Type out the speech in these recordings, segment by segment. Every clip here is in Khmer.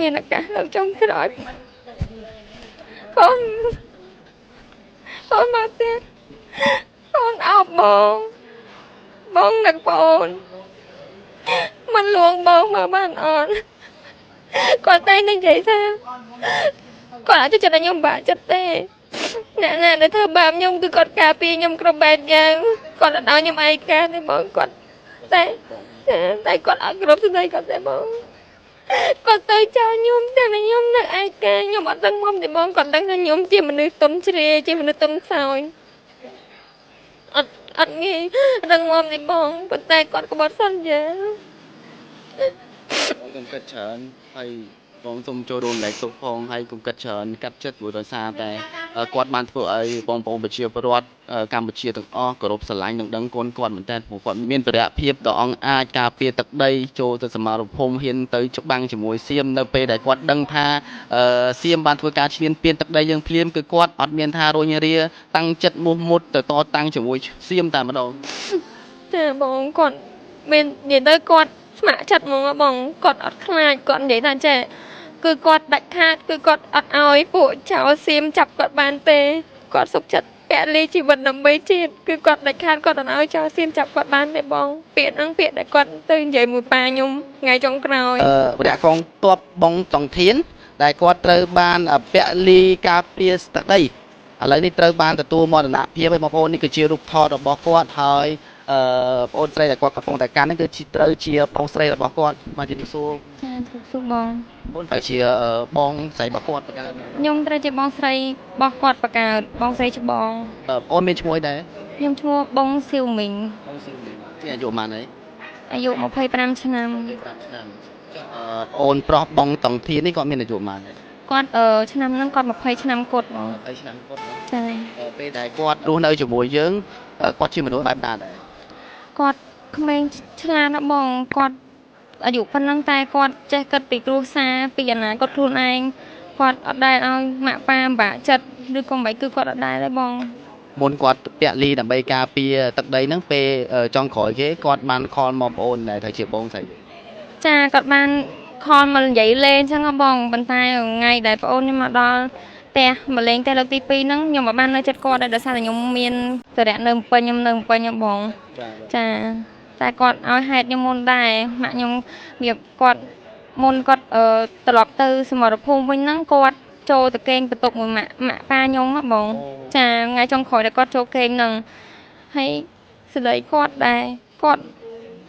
មានឱកាសនៅចុងក្រោយកូនកូនមកទៀតកូនអោបបងនឹកបងមិនលួងបងមើលបានអត់គាត់តែនឹងនិយាយថាគាត់អាចចិត្តខ្ញុំបាក់ចិត្តទេអ្នកណាដែលធ្វើបាបខ្ញុំគឺគាត់ការពារខ្ញុំគ្រប់បែបយ៉ាងគាត់អត់ឲ្យខ្ញុំឯកាទេបងគាត់តែគាត់អត់គ្រប់ស្ដីគាត់ទេបងគាត់ទៅចោលខ្ញុំតែខ្ញុំនៅឯកាខ្ញុំអត់ដឹងមុំទេបងគាត់ដឹងថាខ្ញុំជាមនុស្សទុនជ្រាយជាមនុស្សទុនខ្សោយអត់ងាយដឹងមុំទេបងប៉ុន្តែគាត់ក៏បាត់សន្យាខ្ញុំគិតច្រើនហើយបងសូមចូលរួមលេខទុកផងហើយកុំគិតច្រើនកាត់ចិត្តព្រោះដោយសារតែគាត់បានធ្វើឲ្យបងប្អូនប្រជាពលរដ្ឋកម្ពុជាទាំងអស់គោរពស្រឡាញ់និងដឹងគុណគាត់មែនតើព្រោះគាត់មានបរិយាភាពដ៏អង្គអាចការពារទឹកដីចូលទៅសមរភូមិហ៊ានទៅច្បាំងជាមួយសៀមនៅពេលដែលគាត់ដឹងថាសៀមបានធ្វើការឈ្លានពានទឹកដីយើងភ្លាមគឺគាត់អត់មានថារញរាតាំងចិត្តមោះមុតទៅតតាំងជាមួយសៀមតែម្ដងចាបងគាត់មាននិយាយទៅគាត់ស្ម័គ្រចិត្តហ្មងបងគាត់អត់ខ្លាចគាត់និយាយថាចេះគឺគាត់ដាច់ខាតគឺគាត់អត់ឲ្យពួកចៅសៀមចាប់គាត់បានទេគាត់សុខចិត្តពលីជីវិតដើម្បីជាតិគឺគាត់ដាច់ខាតគាត់អត់ឲ្យចៅសៀមចាប់គាត់បានទេបងពាក្យហ្នឹងពាក្យដែលគាត់ទៅនិយាយមួយប៉ាខ្ញុំថ្ងៃចុងក្រោយវរៈកងទ័ពបងតង់ធានដែលគាត់ត្រូវបានពលីការពារទឹកដីឥឡូវនេះត្រូវបានទទួលមរណភាពហើយបងប្អូននេះគឺជារូបថតរបស់គាត់ហើយបងអូនស្រីដែលគាត់កំពុងតែកាន់នេះគឺជាត្រូវជាបងស្រីរបស់គាត់មកជំរាបសួរចាជំរាបសួរបងបងត្រូវជាបងស្រីរបស់គាត់បង្កើតខ្ញុំត្រូវជាបងស្រីរបស់គាត់បង្កើតបងស្រីច្បងបងអូនមានឈ្មោះអីដែរខ្ញុំឈ្មោះបងសៀវមីងបងសៀវមីងអាយុប៉ុន្មានហើយអាយុ25ឆ្នាំ25ឆ្នាំអូនប្រុសបងតង់ធាននេះគាត់មានអាយុប៉ុន្មានគាត់ឆ្នាំហ្នឹងគាត់20ឆ្នាំគាត់បង20ឆ្នាំគាត់ចាពេលដែលគាត់រស់នៅជាមួយយើងគាត់ជាមនុស្សបែបណាដែរគាត់ក្មេងឆ្លាតណាស់បងគាត់អាយុប៉ុណ្ណឹងតែគាត់ចេះគិតពីគ្រួសារពីអនាគតខ្លួនឯងគាត់អត់ដែលឲ្យម៉ាក់ប៉ាពិបាកចិត្តឬក៏មិនគឺគាត់អត់ដែលទេបងមុនគាត់ពលីដើម្បីការពារទឹកដីហ្នឹងពេលចុងក្រោយគេគាត់បានខលមកបងប្អូនដែលថាជាបងស្រីចាគាត់បានខលមកនិយាយលេងអញ្ចឹងបងប៉ុន្តែថ្ងៃដែលបងអូនខ្ញុំមកដល់ផ្ទះមកលេងតែលើកទី2ហ្នឹងខ្ញុំមិនបាននៅចិត្តគាត់ដោយសារតែខ្ញុំមានសារៈនៅពេញខ្ញុំនៅពេញបងចាតែគាត់ឲ្យហេតុខ្ញុំមុនដែរម៉ាក់ខ្ញុំវាគាត់មុនគាត់ត្រឡប់ទៅសមរភូមិវិញហ្នឹងគាត់ចូលទៅគេងបន្ទប់មួយម៉ាក់ប៉ាខ្ញុំបងចាថ្ងៃចុងក្រោយដែលគាត់ចូលគេងហ្នឹងហើយស្ដីគាត់ដែរគាត់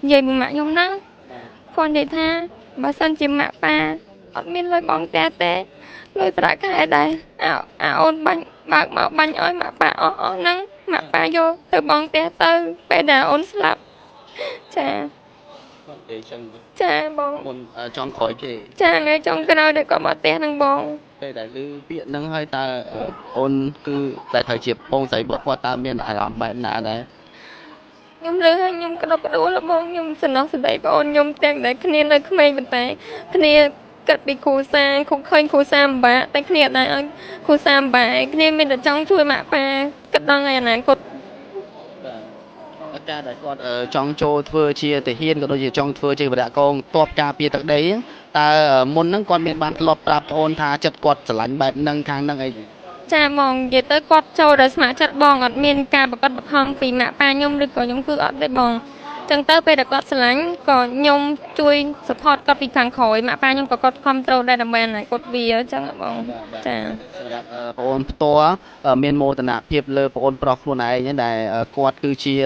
និយាយមួយម៉ាក់ខ្ញុំហ្នឹងគាត់និយាយថាបើសិនជាម៉ាក់ប៉ាអត់មានលុយបងផ្ទះទេលុយប្រាក់ខែដែរអូនបាញ់បើកមកបាញ់ឲ្យម៉ាក់ប៉ាអស់ហ្នឹងម៉ាក់ប៉ាយកទៅបងផ្ទះទៅពេលដែលអូនស្លាប់ចាទេចឹងចាបងមុនចង់ក្រោយគេចាថ្ងៃចុងក្រោយដែលគាត់មកផ្ទះហ្នឹងបងពេលដែលឮពាក្យហ្នឹងហើយតើអូនគឺតែត្រូវជាបងស្រីរបស់គាត់តើមានអារម្មណ៍បែបណាដែរខ្ញុំលើហើយខ្ញុំក្តុកក្តួលបងខ្ញុំសំណោះស្ដីបងអូនខ្ញុំទាំងតែគ្នានៅក្មេងប៉ុន្តែគ្នាគិតពីគ្រូសាឃើញគ្រូសាពិបាកតែគ្នាអត់ដែរឲ្យគ្រូសាពិបាកគ្នាមានតែចង់ជួយម៉ាក់ប៉ាគិតដល់ថ្ងៃអនាគតការដែលគាត់ចង់ចូលធ្វើជាទាហានក៏ដូចជាចង់ធ្វើជាវរៈកងទ័ពការពារទឹកដីតើមុនហ្នឹងគាត់មានបានធ្លាប់ប្រាប់បងអូនថាចិត្តគាត់ស្រឡាញ់បែបហ្នឹងខាងហ្នឹងអីចាហ្មងនិយាយទៅគាត់ចូលដោយស្ម័គ្រចិត្តបងអត់មានការប្រកបបង្ខំពីម៉ាក់ប៉ាខ្ញុំឬក៏ខ្ញុំគឺអត់ទេបងចឹងទៅពេលដែលគាត់ស្រឡាញ់ក៏ខ្ញុំជួយ support គាត់ពីខាងក្រោយម៉ាក់ប៉ាខ្ញុំក៏គាត់ control ដែរដើម្បីអនាគតវាអញ្ចឹងបងចាសម្រាប់បងអូនផ្ទាល់មានមោទនភាពលើបងអូនប្រុសខ្លួនឯងដែលគាត់គឺជា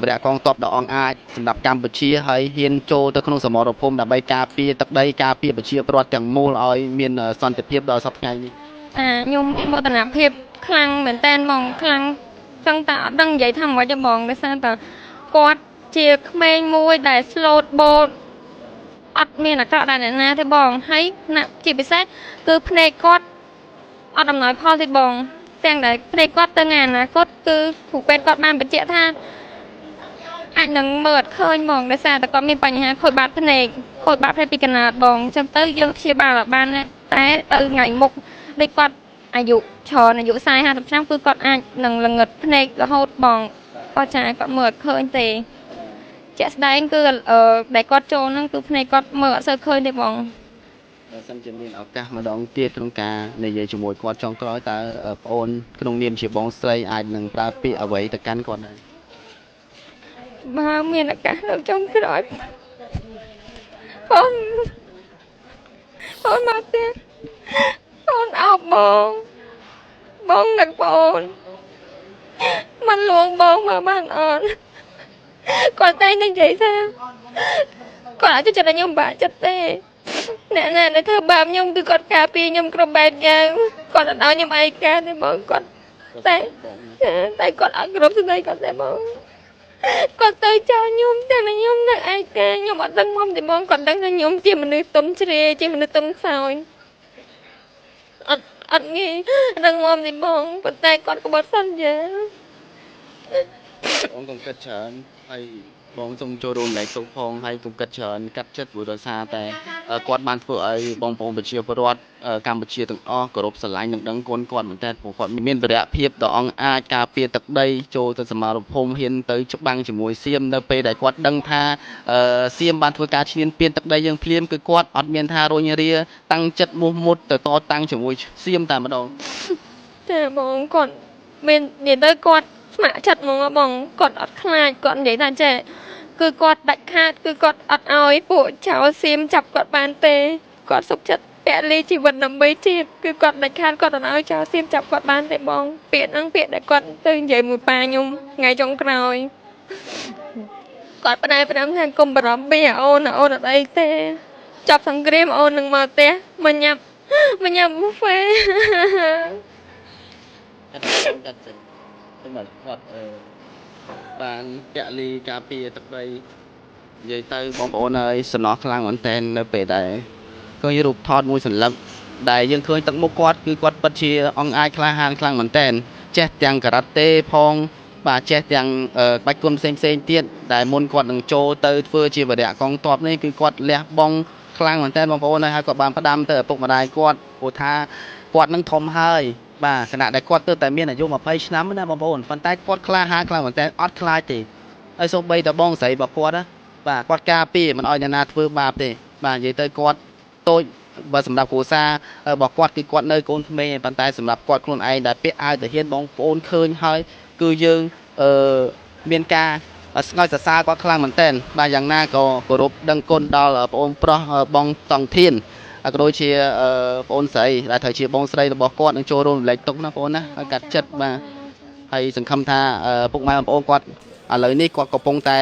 វរៈកងទ័ពដ៏អង់អាចសម្រាប់កម្ពុជាហើយហ៊ានចូលទៅក្នុងសមរភូមិដើម្បីការពារទឹកដីការពារប្រជាពលរដ្ឋទាំងមូលឲ្យមានសន្តិភាពដល់សប្តាហ៍ថ្ងៃនេះខ្ញុំមោទនភាពខ្លាំងមែនតើហ្មងខ្លាំងចឹងតែអត់ដឹងនិយាយថាមិនទេហ្មងដោយសារតែគាត់ជាក្មេងមួយដែល slow boat អត់មានអាក្រក់ដល់អ្នកណាទេបងហើយណាជាពិសេសគឺភ្នែកគាត់អត់អំណោយផលទេបងទាំងដែលភ្នែកគាត់ទៅថ្ងៃអនាគតគឺគ្រូពេទ្យគាត់បានបញ្ជាក់ថាអាចនឹងមើលអត់ឃើញហ្មងដោយសារតែគាត់មានបញ្ហាខូចបាតភ្នែកពីកណ្ដាលបងអញ្ចឹងទៅយើងព្យាបាលបានតែទៅថ្ងៃមុខដូចគាត់អាយុច្រើនអាយុ40-50ឆ្នាំគឺគាត់អាចនឹងល្ងឹតភ្នែករហូតបងគាត់ចាគាត់មើលអត់ឃើញទេជាក់ស្ដែងគឺដែលគាត់ចូលហ្នឹងគឺភ្នែកគាត់មើលអត់សូវឃើញទេបង បើសិនជាមានឱកាសម្ដងទៀតក្នុងការនិយាយជាមួយគាត់ចុងក្រោយតើប្អូនក្នុងនាមជាបងស្រីអាចនឹងប្រើពាក្យអ្វីទៅកាន់គាត់ដែរ បើមានឱកាសនៅចុងក្រោយបងបងមកទៀតបងអោបបងនឹកបងមិនលួងបងមកបានអត់គាត់តែនឹងនិយាយថាគាត់អាចចិត្តខ្ញុំបាក់ចិត្តទេអ្នកណាដែលធ្វើបាបខ្ញុំគឺគាត់ការពារខ្ញុំគ្រប់បែបយ៉ាងគាត់អត់ឲ្យខ្ញុំឯកាទេបងគាត់តែគាត់អត់គ្រប់ស្ដីគាត់ទេបងគាត់ទៅចោលខ្ញុំតែខ្ញុំនៅឯកាខ្ញុំអត់ដឹងមុំទេបងគាត់ដឹងថាខ្ញុំជាមនុស្សទុំជ្រាជាមនុស្សទុំខ្សោយអត់ងាយដឹងមុំទេបងប៉ុន្តែគាត់ក៏បាត់សន្យា បងកុំគិតច្រើនហើយបងសូមចូលរួមលែកទុកផងហើយកុំគិតច្រើនកាត់ចិត្តព្រោះដោយសារតែគាត់បានធ្វើឲ្យបងប្អូនប្រជាពលរដ្ឋកម្ពុជាទាំងអស់គោរពស្រឡាញ់និងដឹងគុណគាត់មែនតើព្រោះគាត់មានវីរៈភាពដ៏អង្អាចការពារទឹកដីចូលទៅសមារភូមិហ៊ានទៅច្បាំងជាមួយសៀមនៅពេលដែលគាត់ដឹងថាសៀមបានធ្វើការឈ្លានពានទឹកដីយើងភ្លាមគឺគាត់អត់មានថារុញរាតាំងចិត្តមោះមុតទៅតតាំងជាមួយសៀមតែម្ដង តែបងគាត់មាននិយាយទៅគាត់ស្ម័គ្រចិត្តហ្មងបងគាត់អត់ខ្លាចគាត់និយាយថាចេះគឺគាត់ដាច់ខាតគឺគាត់អត់ឲ្យពួកចៅសៀមចាប់គាត់បានទេគាត់សុខចិត្តពលីជីវិតដើម្បីជាតិគឺគាត់ដាច់ខាតគាត់អត់ឲ្យចៅសៀមចាប់គាត់បានទេបងពាក្យហ្នឹងពាក្យដែលគាត់ទៅនិយាយមួយប៉ាខ្ញុំថ្ងៃចុងក្រោយគាត់ផ្ដែផ្ដាំថាកុំបារម្ភពីអូនអត់អីទេចាប់សង្គ្រាមអូននឹងមកផ្ទះមកញ៉ាំប៊ូហ្វេ កាត់ចិត្តសម្រាប់គាត់បានពលីការពារទឹកដីនិយាយទៅបងប្អូនហើយសំណោះខ្លាំងមែនតើនៅពេលដែលឃើញរូបថតមួយសន្លឹកដែលយើងឃើញទឹកមុខគាត់គឺគាត់ពិតជាអង្អាចក្លាហានខ្លាំងមែនតើចេះទាំងការ៉ាតេផងបាទចេះទាំងក្បាច់គុណផ្សេងទៀតដែលមុនគាត់នឹងចូលទៅធ្វើជាវរៈកងទ័ពនេះគឺគាត់លះបង់ខ្លាំងមែនតើបងប្អូនហើយគាត់បានផ្ដាំទៅឪពុកម្ដាយគាត់ព្រោះថាគាត់នឹងធំហើយបាទខណៈដែលគាត់ទៅតែមានអាយុ20ឆ្នាំណាបងប្អូនប៉ុន្តែគាត់ក្លាហានខ្លាំងមែនតើអត់ខ្លាចទេហើយសូម្បីតែបងស្រីរបស់គាត់ណាបាទគាត់ការពារមិនឲ្យអ្នកណាធ្វើបាបទេបាទនិយាយទៅគាត់តូចបើសម្រាប់គ្រួសាររបស់គាត់គឺគាត់នៅកូនក្មេងប៉ុន្តែសម្រាប់គាត់ខ្លួនឯងដែលពាក់អាវទាហានបងប្អូនឃើញហើយគឺយើងមានការស្ងើចសរសើរគាត់ខ្លាំងមែនតើបាទយ៉ាងណាក៏គោរពដឹងគុណដល់បងប្អូនប្រុសបងតង់ធានក៏ដូចជាបងប្អូនស្រីដែលត្រូវជាបងស្រីរបស់គាត់នឹងចូលរួមរំលែកទុកណាបងប្អូនណាហើយកាត់ចិត្តបាទហើយសង្ឃឹមថាពុកម៉ែបងប្អូនគាត់ឥឡូវនេះគាត់កំពុងតែ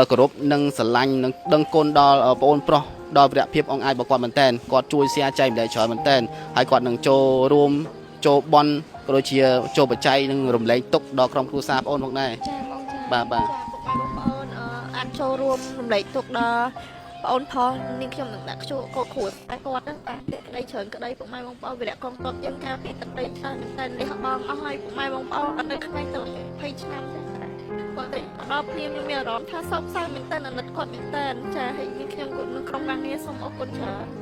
គោរពនិងស្រឡាញ់និងដឹងគុណដល់បងប្អូនប្រុសដល់វិរៈភាពអង្អាចរបស់គាត់មែនតើគាត់ជួយសៀចែកម្លែកច្រើនមែនតើហើយគាត់នឹងចូលរួមចូលបន់ក៏ដូចជាចូលបច្ច័យនិងរំលែកទុកដល់ក្រុមគ្រួសារបងប្អូនផងដែរ ចាបងចា បាទបាទ បងប្អូនអាចចូលរួមរំលែកទុកដល់បងអូនផងនាងខ្ញុំនឹងដាក់ជួកគ្រួតែគាត់ហ្នឹងបាទក្តីច្រើនក្តីពុកម៉ែបងប្អូនវិរៈកងទ័ពយើងការពីទឹកដីច្រើនតែនេះបងអស់ហើយពុកម៉ែបងប្អូនអត់នៅខ្វែងទៅ20ឆ្នាំទេគាត់ទៅដល់ព្រាមខ្ញុំមានអារម្មណ៍ថាសោកសៅមែនតើអាណិតគាត់មែនតើចាហើយនាងខ្ញុំក៏នឹងក្រុមការងារសូមអរគុណច្រើន